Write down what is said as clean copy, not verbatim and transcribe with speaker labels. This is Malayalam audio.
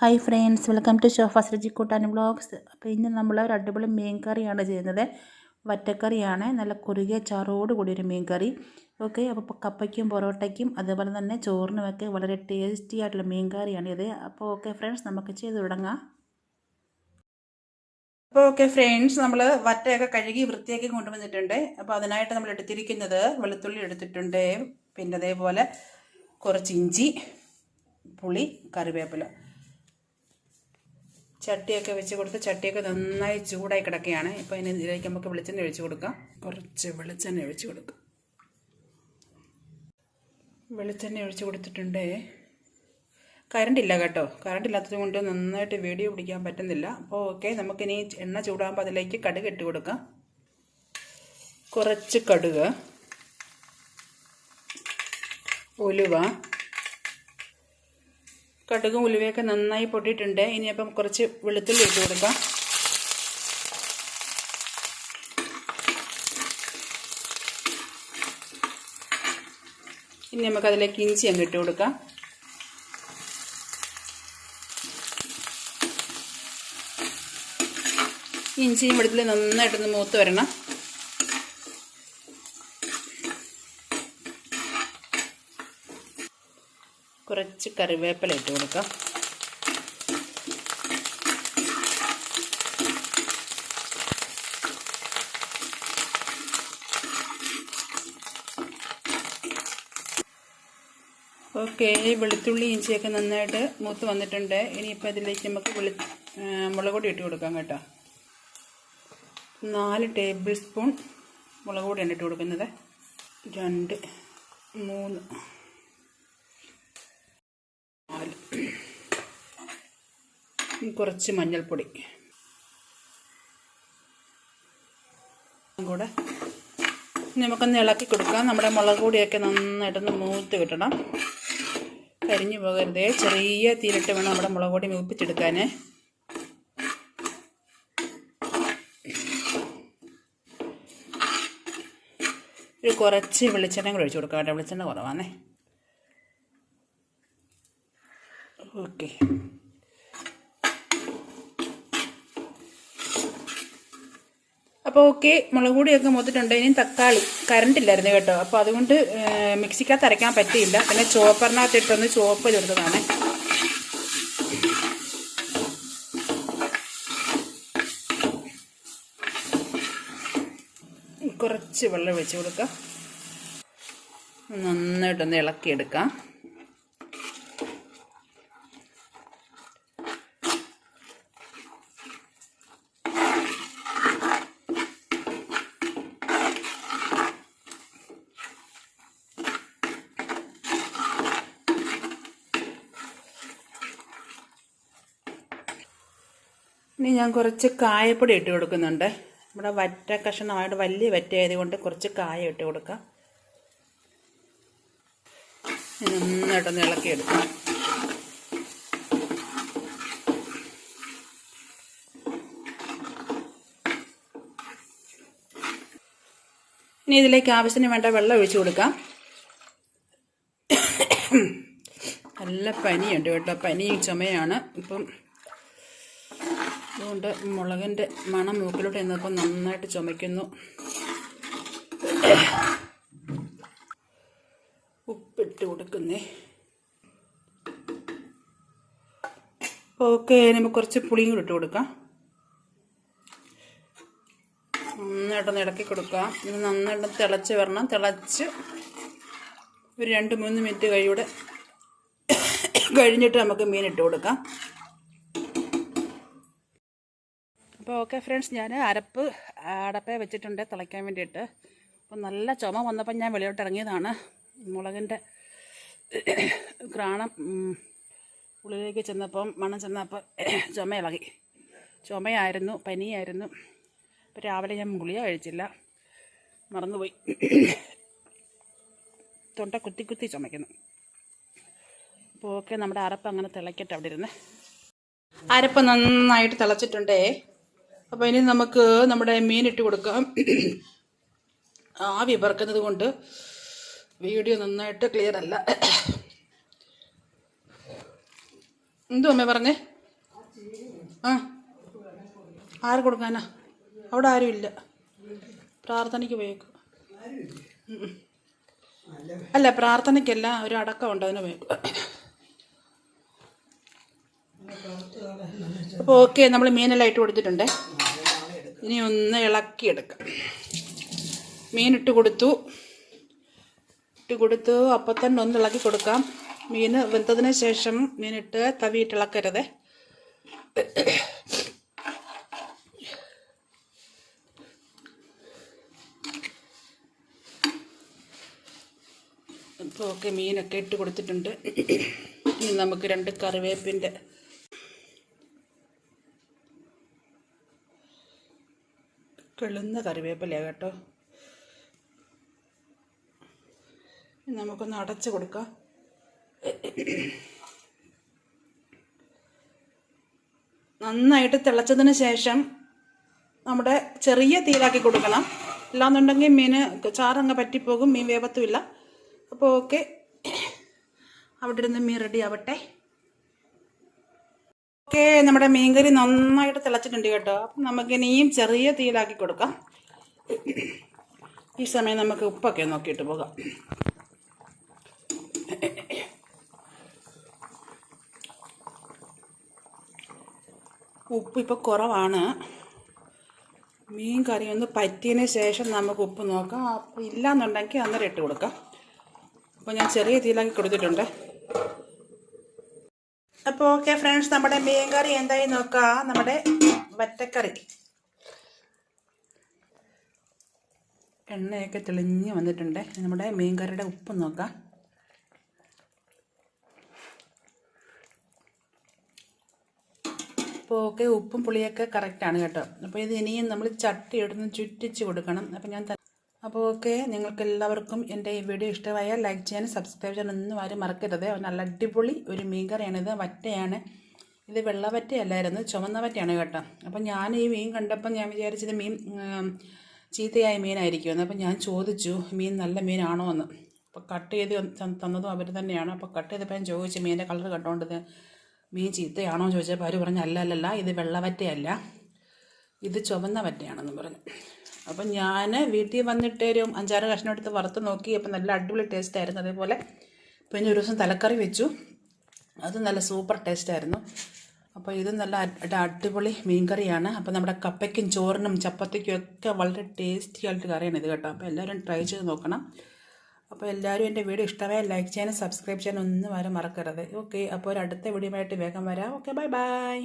Speaker 1: ഹായ് ഫ്രണ്ട്സ്, വെൽക്കം ടു ഷോഫാസ് രുചിക്കൂട്ടാൻ വ്ളോഗ്സ്. അപ്പോൾ ഇന്ന് നമ്മൾ ഒരു അടിപൊളി മീൻ കറിയാണ് ചെയ്യുന്നത്. വറ്റക്കറിയാണ്, നല്ല കുറുകിയ ചാറോട് കൂടിയൊരു മീൻ കറി. ഓക്കെ, അപ്പോൾ കപ്പയ്ക്കും പൊറോട്ടയ്ക്കും അതുപോലെ തന്നെ ചോറിനുമൊക്കെ വളരെ ടേസ്റ്റി ആയിട്ടുള്ള മീൻ കറിയാണിത്. അപ്പോൾ ഓക്കെ ഫ്രണ്ട്സ്, നമുക്ക് ചെയ്ത് തുടങ്ങാം. അപ്പോൾ ഓക്കെ ഫ്രണ്ട്സ്, നമ്മൾ വറ്റയൊക്കെ കഴുകി വൃത്തിയാക്കി കൊണ്ടുവന്നിട്ടുണ്ട്. അപ്പോൾ അതിനായിട്ട് നമ്മൾ എടുത്തിരിക്കുന്നത് വെളുത്തുള്ളി എടുത്തിട്ടുണ്ട്, പിന്നെ അതേപോലെ കുറച്ച് ഇഞ്ചി, പുളി, കറിവേപ്പില. ചട്ടിയൊക്കെ വെച്ച് കൊടുത്ത് ചട്ടിയൊക്കെ നന്നായി ചൂടായി കിടക്കുകയാണ്. ഇപ്പോൾ ഇതിലേക്ക് നമുക്ക് വെളിച്ചെണ്ണ ഒഴിച്ച് കൊടുക്കാം. കുറച്ച് വെളിച്ചെണ്ണ ഒഴിച്ച് കൊടുക്കാം. വെളിച്ചെണ്ണ ഒഴിച്ച് കൊടുത്തിട്ടുണ്ട്. കറണ്ടില്ല കേട്ടോ, കറണ്ടില്ലാത്തത് കൊണ്ട് നന്നായിട്ട് വീഡിയോ പിടിക്കാൻ പറ്റുന്നില്ല. അപ്പോൾ ഓക്കെ, നമുക്കിനി എണ്ണ ചൂടാകുമ്പോൾ അതിലേക്ക് കടുക് ഇട്ട് കൊടുക്കാം. കുറച്ച് കടുക്, ഉലുവ. കടുകും ഉലുവയൊക്കെ നന്നായി പൊട്ടിയിട്ടുണ്ട്. ഇനിയപ്പം കുറച്ച് വെളുത്തുള്ളി ഇട്ട് കൊടുക്കാം. ഇനി നമുക്കതിലേക്ക് ഇഞ്ചി അങ്ങ് ഇട്ട് കൊടുക്കാം. ഇഞ്ചിയും വെളുത്തുള്ളി നന്നായിട്ടൊന്ന് മൂത്ത് വരണം. കുറച്ച് കറിവേപ്പില ഇട്ട് കൊടുക്കാം. ഓക്കെ, വെളുത്തുള്ളി ഇഞ്ചിയൊക്കെ നന്നായിട്ട് മൂത്ത് വന്നിട്ടുണ്ട്. ഇനിയിപ്പോൾ ഇതിലേക്ക് നമുക്ക് മുളക് പൊടി ഇട്ട് കൊടുക്കാം കേട്ടോ. 4 ടേബിൾ സ്പൂൺ മുളക് പൊടിയാണ് ഇട്ട് കൊടുക്കുന്നത്. 2, 3, 4. കുറച്ച് മഞ്ഞൾപ്പൊടി കൂടെ നമുക്കൊന്ന് ഇളക്കി കൊടുക്കാം. നമ്മുടെ മുളക് പൊടിയൊക്കെ നന്നായിട്ടൊന്ന് മൂത്ത് കിട്ടണം, കരിഞ്ഞു പോകരുതേ. ചെറിയ തീരിട്ട് വേണം നമ്മുടെ മുളക് പൊടി മൂപ്പിച്ചെടുക്കാൻ. ഒരു കുറച്ച് വെളിച്ചെണ്ണ കൂടെ ഒഴിച്ച് കൊടുക്കാം കേട്ടോ, വെളിച്ചെണ്ണ കുറവാണേ. ഓക്കെ, അപ്പോൾ ഓക്കെ, മുളക് പൊടിയൊക്കെ മൂത്തിട്ടുണ്ട്. ഇനി തക്കാളി, കറണ്ടില്ലായിരുന്നു കേട്ടോ, അപ്പോൾ അതുകൊണ്ട് മിക്സിക്കകത്ത് അരയ്ക്കാൻ പറ്റിയില്ല. പിന്നെ ചോപ്പറിനകത്ത് ഇട്ടൊന്ന് ചോപ്പ് ചേർത്തതാണ്. കുറച്ച് വെള്ളം ഒഴിച്ച് കൊടുക്കാം. നന്നായിട്ടൊന്ന് ഇളക്കിയെടുക്കാം. ഇനി ഞാൻ കുറച്ച് കായപ്പൊടി ഇട്ട് കൊടുക്കുന്നുണ്ട്. നമ്മുടെ വറ്റ കഷ്ണമായിട്ട് വലിയ വറ്റ ആയതുകൊണ്ട് കുറച്ച് കായ ഇട്ട് കൊടുക്കാം. നന്നായിട്ടൊന്ന് ഇളക്കിയെടുക്കാം. ഇനി ഇതിലേക്ക് ആവശ്യത്തിന് വേണ്ട വെള്ളം ഒഴിച്ചു കൊടുക്കാം. നല്ല പനിയുണ്ട് കേട്ടോ, പനിയും ചുമയാണ് ഇപ്പം. അതുകൊണ്ട് മുളകിൻ്റെ മണം മൂക്കിലോട്ട് ചെന്നപ്പോൾ നന്നായിട്ട് ചുമയ്ക്കുന്നു. ഉപ്പിട്ട് കൊടുക്കുന്നേ. ഓക്കെ, നമുക്ക് കുറച്ച് പുളിയും കൂടി ഇട്ട് കൊടുക്കാം. നന്നായിട്ടൊന്ന് ഇളക്കി കൊടുക്കാം. ഇത് നന്നായിട്ട് തിളച്ച് വരണം. തിളച്ച് ഒരു 2-3 മിനിറ്റ് കഴിഞ്ഞിട്ട് നമുക്ക് മീൻ ഇട്ട് കൊടുക്കാം. അപ്പോൾ ഓക്കെ ഫ്രണ്ട്സ്, ഞാൻ അടപ്പേ വെച്ചിട്ടുണ്ട് തിളയ്ക്കാൻ വേണ്ടിയിട്ട്. അപ്പോൾ നല്ല ചുമ വന്നപ്പോൾ ഞാൻ വെളിയോട്ട് ഇറങ്ങിയതാണ്. മുളകിൻ്റെ ഘ്രാണം ഉള്ളിലേക്ക് ചെന്നപ്പം മണം ചെന്നപ്പോൾ ചുമയായിരുന്നു, പനിയായിരുന്നു. അപ്പോൾ രാവിലെ ഞാൻ ഗുളിക കഴിച്ചില്ല, മറന്നുപോയി. തൊണ്ട കുത്തി ചുമയ്ക്കുന്നു. അപ്പോൾ ഓക്കെ, നമ്മുടെ അരപ്പ് അങ്ങനെ തിളയ്ക്കട്ടെ അവിടെ ഇരുന്ന്. അരപ്പ് നന്നായിട്ട് തിളച്ചിട്ടുണ്ടേ. അപ്പോൾ ഇനി നമുക്ക് നമ്മുടെ മീൻ ഇട്ട് കൊടുക്കാം. ആവി പറക്കുന്നത് കൊണ്ട് വീഡിയോ നന്നായിട്ട് ക്ലിയർ അല്ല. എന്തോ അമ്മേ പറഞ്ഞേ? ആ ആര് കൊടുക്കാനാ? അവിടെ ആരുമില്ല, പ്രാർത്ഥനയ്ക്ക് പോയേക്കും. അല്ല, പ്രാർത്ഥനയ്ക്കല്ല, ഒരു അടക്കമുണ്ട്, അതിന് പോയേക്കും. അപ്പോൾ ഓക്കെ, നമ്മൾ മീനെല്ലാം ഇട്ട് കൊടുത്തിട്ടുണ്ട്. ഇനി ഒന്ന് ഇളക്കിയെടുക്കാം. മീനിട്ട് കൊടുത്തു. അപ്പം തന്നെ ഒന്ന് ഇളക്കി കൊടുക്കാം. മീൻ വെന്തതിന് ശേഷം മീനിട്ട് തവിയിട്ട് ഇളക്കരുത്. അപ്പോൾ ഓക്കെ, മീനൊക്കെ ഇട്ട് കൊടുത്തിട്ടുണ്ട്. ഇനി നമുക്ക് 2 കറിവേപ്പിൻ്റെ കിളുന്ന കറിവേപ്പിലയാണ് കേട്ടോ. നമുക്കൊന്ന് അടച്ച് കൊടുക്കാം. നന്നായിട്ട് തിളച്ചതിന് ശേഷം നമ്മുടെ ചെറിയ തീയിലാക്കി കൊടുക്കണം. ഇല്ലാന്നുണ്ടെങ്കിൽ മീൻ ചാറങ്ങ് പറ്റിപ്പോകും, മീൻ വേവത്തുമില്ല. അപ്പോൾ ഓക്കെ, അവിടെ ഇരുന്ന് മീൻ റെഡി ആവട്ടെ. ഓക്കെ, നമ്മുടെ മീൻകറി നന്നായിട്ട് തിളച്ചിട്ടുണ്ട് കേട്ടോ. അപ്പം നമുക്കിനിയും ചെറിയ തീയിലാക്കി കൊടുക്കാം. ഈ സമയം നമുക്ക് ഉപ്പൊക്കെ നോക്കിയിട്ട് പോകാം. ഉപ്പ് ഇപ്പോൾ കുറവാണ്. മീൻ കറി ഒന്ന് പറ്റിയതിന് ശേഷം നമുക്ക് ഉപ്പ് നോക്കാം. അപ്പോൾ ഇല്ലയെന്നുണ്ടെങ്കിൽ അന്നേരം ഇട്ട് കൊടുക്കാം. അപ്പോൾ ഞാൻ ചെറിയ തീയിലാക്കി കൊടുത്തിട്ടുണ്ട്. അപ്പോൾ ഓക്കെ ഫ്രണ്ട്സ്, നമ്മുടെ മീൻ കറി എന്തായി നോക്കാം. നമ്മുടെ വറ്റക്കറി എണ്ണയൊക്കെ തെളിഞ്ഞ് വന്നിട്ടുണ്ട്. നമ്മുടെ മീൻ കറിയുടെ ഉപ്പ് നോക്കാം. അപ്പോൾ ഓക്കെ, ഉപ്പും പുളിയൊക്കെ കറക്റ്റാണ് കേട്ടോ. അപ്പോൾ ഇത് ഇനിയും നമ്മൾ ചട്ടി എടുത്ത് ചുറ്റിച്ച് കൊടുക്കണം. അപ്പോൾ ഓക്കെ, നിങ്ങൾക്ക് എല്ലാവർക്കും എൻ്റെ ഈ വീഡിയോ ഇഷ്ടമായാൽ ലൈക്ക് ചെയ്യാനും സബ്സ്ക്രൈബ് ചെയ്യാനും ഒന്നും ആരും മറക്കരുത്. നല്ല അടിപൊളി ഒരു മീൻ കറിയാണിത്. വറ്റയാണ് ഇത്, വെള്ളവറ്റയല്ലായിരുന്നു, ചുവന്ന വറ്റയാണ് കേട്ടോ. അപ്പോൾ ഞാൻ ഈ മീൻ കണ്ടപ്പോൾ ഞാൻ വിചാരിച്ചത് മീൻ ചീത്തയായ മീനായിരിക്കുമെന്ന്. അപ്പോൾ ഞാൻ ചോദിച്ചു മീൻ നല്ല മീനാണോ എന്ന്. അപ്പോൾ കട്ട് ചെയ്ത് തന്നതും അവർ തന്നെയാണ്. അപ്പോൾ കട്ട് ചെയ്തപ്പോൾ ഞാൻ ചോദിച്ചു മീനിൻ്റെ കളർ കണ്ടുകൊണ്ടത് മീൻ ചീത്തയാണോ എന്ന് ചോദിച്ചപ്പോൾ അവർ പറഞ്ഞു അല്ലല്ല, ഇത് വെള്ളവറ്റയല്ല, ഇത് ചുവന്ന വറ്റയാണെന്ന് പറഞ്ഞു. അപ്പം ഞാൻ വീട്ടിൽ വന്നിട്ട് ഒരു 5-6 കഷ്ണം എടുത്ത് വറുത്ത് നോക്കി. അപ്പം നല്ല അടിപൊളി ടേസ്റ്റായിരുന്നു. അതേപോലെ പിന്നെ ഒരു ദിവസം തലക്കറി വെച്ചു, അത് നല്ല സൂപ്പർ ടേസ്റ്റായിരുന്നു. അപ്പോൾ ഇത് നല്ല അടിപൊളി മീൻ കറിയാണ്. അപ്പോൾ നമ്മുടെ കപ്പയ്ക്കും ചോറിനും ചപ്പാത്തിക്കും ഒക്കെ വളരെ ടേസ്റ്റി ആയിട്ട് കറിയാണ് ഇത് കേട്ടോ. അപ്പോൾ എല്ലാവരും ട്രൈ ചെയ്ത് നോക്കണം. അപ്പോൾ എല്ലാവരും എൻ്റെ വീഡിയോ ഇഷ്ടമായ ലൈക്ക് ചെയ്യാനും സബ്സ്ക്രൈബ് ചെയ്യാനും ഒന്നും ആരും മറക്കരുത്. ഓക്കെ, അപ്പോൾ ഒരു അടുത്ത വീഡിയോ ആയിട്ട് വേഗം വരാം. Okay, bye bye.